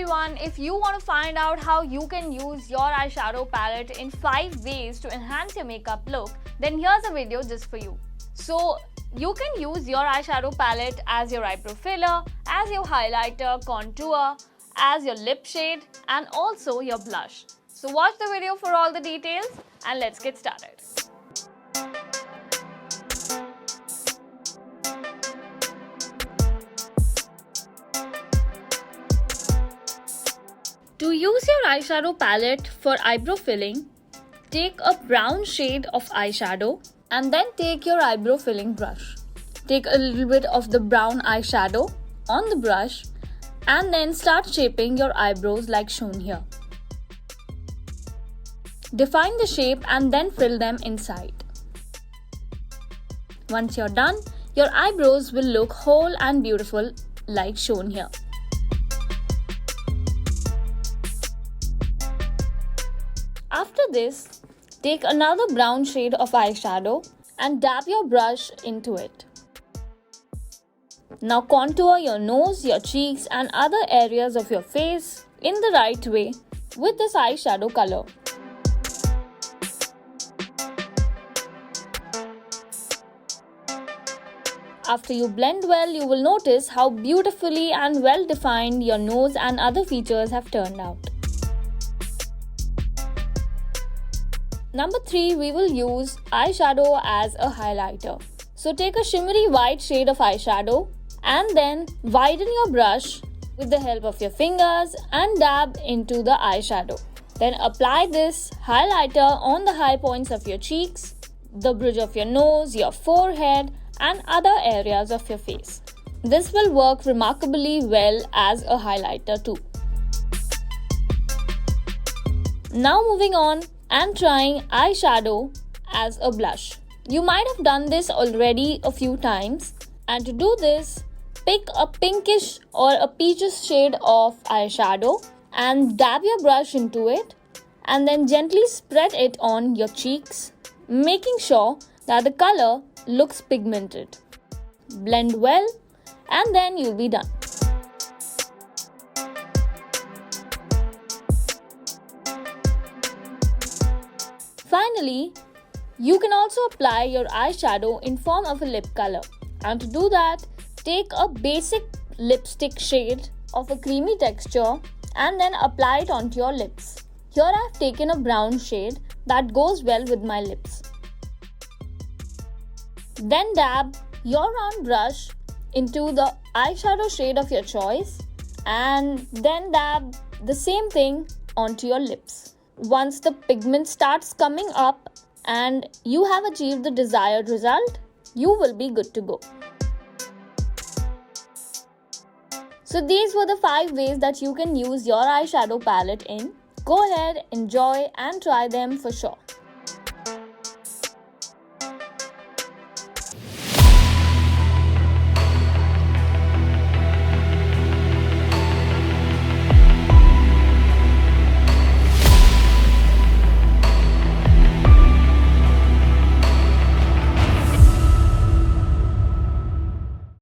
everyone, if you want to find out how you can use your eyeshadow palette in 5 ways to enhance your makeup look, then here's a video just for you. So you can use your eyeshadow palette as your eyebrow filler, as your highlighter, contour, as your lip shade and also your blush. So watch the video for all the details and let's get started. To use your eyeshadow palette for eyebrow filling, take a brown shade of eyeshadow and then take your eyebrow filling brush. Take a little bit of the brown eyeshadow on the brush and then start shaping your eyebrows like shown here. Define the shape and then fill them inside. Once you're done, your eyebrows will look whole and beautiful like shown here. After this, take another brown shade of eyeshadow and dab your brush into it. Now contour your nose, your cheeks and other areas of your face in the right way with this eyeshadow color. After you blend well, you will notice how beautifully and well defined your nose and other features have turned out. Number 3, we will use eyeshadow as a highlighter. So take a shimmery white shade of eyeshadow and then widen your brush with the help of your fingers and dab into the eyeshadow. Then apply this highlighter on the high points of your cheeks, the bridge of your nose, your forehead and other areas of your face. This will work remarkably well as a highlighter too. Now moving on and trying eyeshadow as a blush. You might have done this already a few times, and to do this, pick a pinkish or a peaches shade of eyeshadow and dab your brush into it and then gently spread it on your cheeks, making sure that the color looks pigmented. Blend well and then you'll be done. Finally, you can also apply your eyeshadow in form of a lip color. And to do that, take a basic lipstick shade of a creamy texture and then apply it onto your lips. Here I have taken a brown shade that goes well with my lips. Then dab your round brush into the eyeshadow shade of your choice and then dab the same thing onto your lips. Once the pigment starts coming up and you have achieved the desired result, you will be good to go. So these were the 5 ways that you can use your eyeshadow palette in. Go ahead, enjoy and try them for sure.